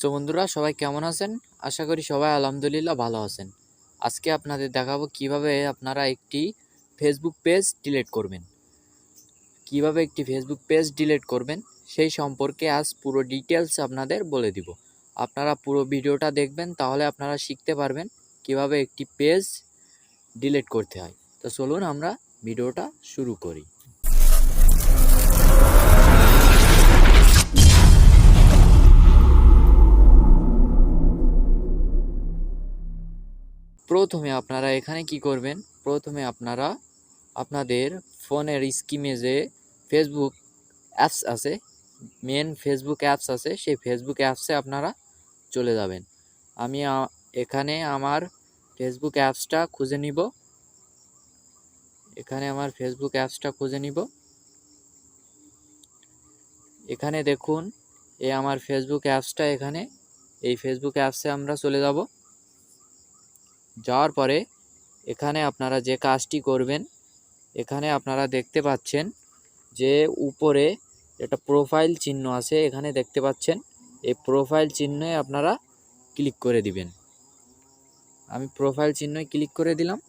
তো বন্ধুরা সবাই কেমন আছেন? আশা করি সবাই আলহামদুলিল্লাহ ভালো আছেন। আজকে আপনাদের দেখাবো কিভাবে আপনারা একটি ফেসবুক পেজ ডিলিট করবেন। কিভাবে একটি ফেসবুক পেজ ডিলিট করবেন সেই সম্পর্কে আজ পুরো ডিটেলস আপনাদের বলে দিব। আপনারা পুরো ভিডিওটা দেখবেন, তাহলে আপনারা শিখতে পারবেন কিভাবে একটি পেজ ডিলিট করতে হয়। তো চলুন আমরা ভিডিওটা শুরু করি। প্রথমে আপনারা এখানে কি করবেন? প্রথমে আপনারা আপনাদের ফোনের স্ক্রিনে যে ফেসবুক অ্যাপস আছে, মেন ফেসবুক অ্যাপস আছে, সেই ফেসবুক অ্যাপসে আপনারা চলে যাবেন। আমি এখানে আমার ফেসবুক অ্যাপসটা খুঁজে নিব। এখানে আমার ফেসবুক অ্যাপসটা খুঁজে নিব। এখানে দেখুন, আমার ফেসবুক অ্যাপসটা এখানে। এই ফেসবুক অ্যাপসে আমরা চলে যাব। যাওয়ার পরে এখানে আপনারা যে কাজটি করবেন, এখানে আপনারা দেখতে পাচ্ছেন যে উপরে একটা প্রোফাইল চিহ্ন আছে, এখানে দেখতে পাচ্ছেন। এই প্রোফাইল চিহ্নে আপনারা ক্লিক করে দিবেন। আমি প্রোফাইল চিহ্নে ক্লিক করে দিলাম।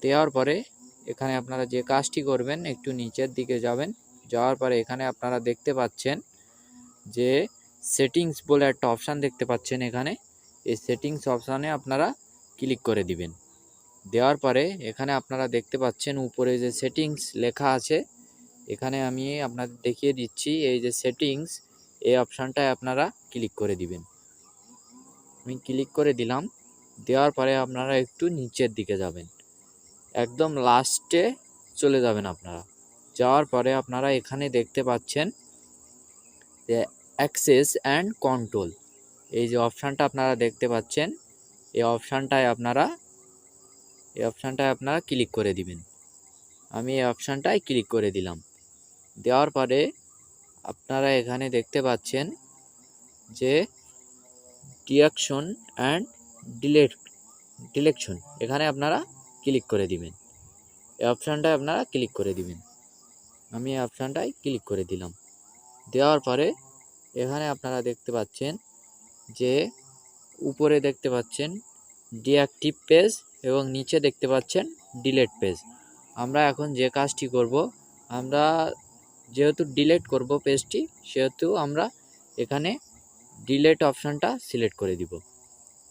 দেওয়ার পরে এখানে আপনারা যে কাজটি করবেন, একটু নিচের দিকে যাবেন। যাওয়ার পরে এখানে আপনারা দেখতে পাচ্ছেন যে সেটিংস বলে একটা অপশান দেখতে পাচ্ছেন। এখানে এই সেটিংস অপশানে আপনারা ক্লিক করে দিবেন। দেওয়ার পরে এখানে আপনারা দেখতে পাচ্ছেন উপরে যে সেটিংস লেখা আছে, এখানে আমি আপনাদের দেখিয়ে দিচ্ছি। এই যে সেটিংস, এই অপশানটায় আপনারা ক্লিক করে দিবেন। আমি ক্লিক করে দিলাম। দেওয়ার পরে আপনারা একটু নিচের দিকে যাবেন, একদম লাস্টে চলে যাবেন আপনারা। যাওয়ার পরে আপনারা এখানে দেখতে পাচ্ছেন যে অ্যাক্সেস অ্যান্ড কন্ট্রোল, এই যে অপশানটা আপনারা দেখতে পাচ্ছেন, এই অপশানটায় আপনারা ক্লিক করে দিবেন। আমি এই অপশানটায় ক্লিক করে দিলাম। দেওয়ার পরে আপনারা এখানে দেখতে পাচ্ছেন যে ডিরেকশন অ্যান্ড ডিলেকশন, এখানে আপনারা ক্লিক করে দিবেন। এই অপশানটায় আপনারা ক্লিক করে দিবেন। আমি এই অপশানটায় ক্লিক করে দিলাম। দেওয়ার পরে এখানে আপনারা দেখতে পাচ্ছেন যে উপরে দেখতে পাচ্ছেন ডিঅ্যাক্টিভ পেজ এবং নিচে দেখতে পাচ্ছেন ডিলেট পেজ। আমরা এখন যে কাজটি করব, আমরা যেহেতু ডিলেট করব পেজটি, সেহেতু আমরা এখানে ডিলেট অপশানটা সিলেক্ট করে দিব।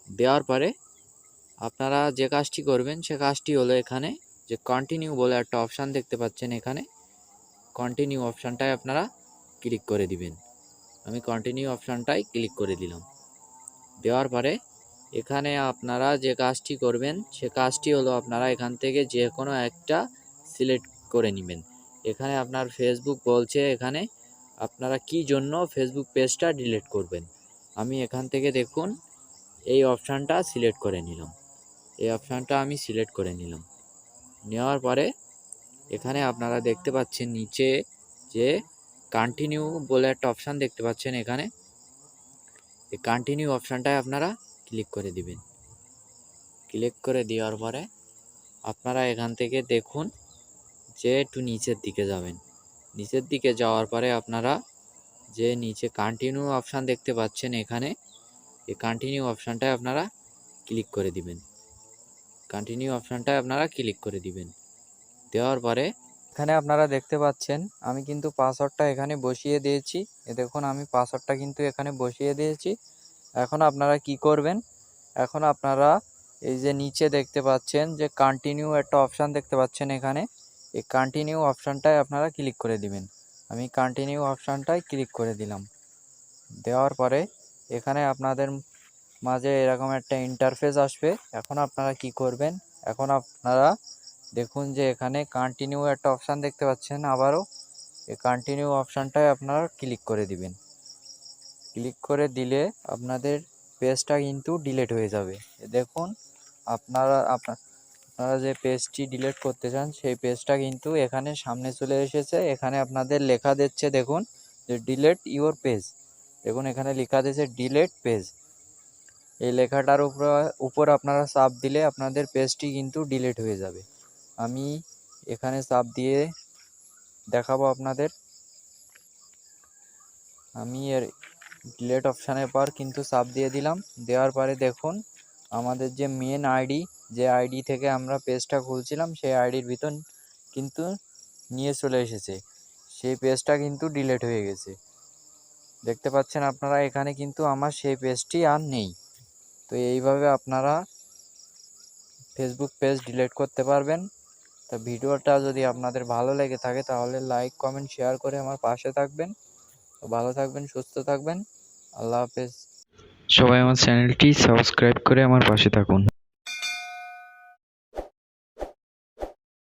দেওয়ার পরে আপনারা যে কাজটি করবেন সে কাজটি হলো, এখানে যে কন্টিনিউ বলে একটা অপশান দেখতে পাচ্ছেন, এখানে কন্টিনিউ অপশানটায় আপনারা ক্লিক করে দিবেন। আমি কন্টিনিউ অপশানটায় ক্লিক করে দিলাম। দেওয়ার পরে এখানে আপনারা যে কাজটি করবেন সে কাজটি হলো, আপনারা এখান থেকে যে কোনো একটা সিলেক্ট করে নেবেন। এখানে আপনার ফেসবুক বলছে এখানে আপনারা কি জন্য ফেসবুক পেজটা ডিলিট করবেন। আমি এখান থেকে দেখুন এই অপশানটা সিলেক্ট করে নিলাম। এই অপশানটা আমি সিলেক্ট করে নিলাম। নেওয়ার পরে এখানে আপনারা দেখতে পাচ্ছেন নিচে যে কন্টিনিউ বলে একটা অপশান দেখতে পাচ্ছেন, এখানে এই কন্টিনিউ অপশানটায় আপনারা ক্লিক করে দিবেন। ক্লিক করে দেওয়ার পরে আপনারা এখান থেকে দেখুন যে একটু নিচের দিকে যাবেন। নিচের দিকে যাওয়ার পরে আপনারা যে নিচে কন্টিনিউ অপশান দেখতে পাচ্ছেন, এখানে এই কন্টিনিউ অপশানটায় আপনারা ক্লিক করে দিবেন। কন্টিনিউ অপশানটায় আপনারা ক্লিক করে দিবেন। দেওয়ার পরে এখানে আপনারা দেখতে পাচ্ছেন আমি কিন্তু পাসওয়ার্ডটা এখানে বসিয়ে দিয়েছি। দেখুন আমি পাসওয়ার্ডটা কিন্তু এখানে বসিয়ে দিয়েছি। এখন আপনারা কি করবেন? এখন আপনারা এই যে নিচে দেখতে পাচ্ছেন যে কন্টিনিউ একটা অপশান দেখতে পাচ্ছেন, এখানে এই কন্টিনিউ অপশানটায় আপনারা ক্লিক করে দিবেন। আমি কন্টিনিউ অপশানটায় ক্লিক করে দিলাম। দেওয়ার পরে এখানে আপনাদের মাঝে এরকম একটা ইন্টারফেস আসবে। এখন আপনারা কি করবেন? এখন আপনারা দেখুন যে এখানে কন্টিনিউ একটা অপশান দেখতে পাচ্ছেন, আবারও এই কন্টিনিউ অপশানটায় আপনারা ক্লিক করে দিবেন। ক্লিক করে দিলে আপনাদের পেজটা কিন্তু ডিলিট হয়ে যাবে। দেখুন আপনারা যে পেজটি ডিলিট করতে চান সেই পেজটা কিন্তু এখানে সামনে চলে এসেছে। এখানে আপনাদের লেখা দিচ্ছে, দেখুন যে ডিলিট ইওর পেজ। দেখুন এখানে লেখা দিয়েছে ডিলিট পেজ। এই লেখাটার উপর আপনারা চাপ দিলে আপনাদের পেজটি কিন্তু ডিলিট হয়ে যাবে। আমি এখানে চাপ দিয়ে দেখাবো আপনাদের। আমি ডিলেট অপশানের পর কিন্তু চাপ দিয়ে দিলাম। দেওয়ার পরে দেখুন আমাদের যে মেন আইডি, যে আইডি থেকে আমরা পেজটা খুলছিলাম সেই আইডির ভিতর কিন্তু নিয়ে চলে এসেছে। সেই পেজটা কিন্তু ডিলেট হয়ে গেছে। দেখতে পাচ্ছেন আপনারা এখানে কিন্তু আমার সেই পেজটি আর নেই। তো এইভাবে আপনারা ফেসবুক পেজ ডিলিট করতে পারবেন। তো ভিডিওটা যদি আপনাদের ভালো লেগে থাকে তাহলে লাইক, কমেন্ট, শেয়ার করে আমার পাশে থাকবেন। তো ভালো থাকবেন, সুস্থ থাকবেন। আল্লাহ হাফেজ। সবাই আমার চ্যানেলটি সাবস্ক্রাইব করে আমার পাশে থাকুন।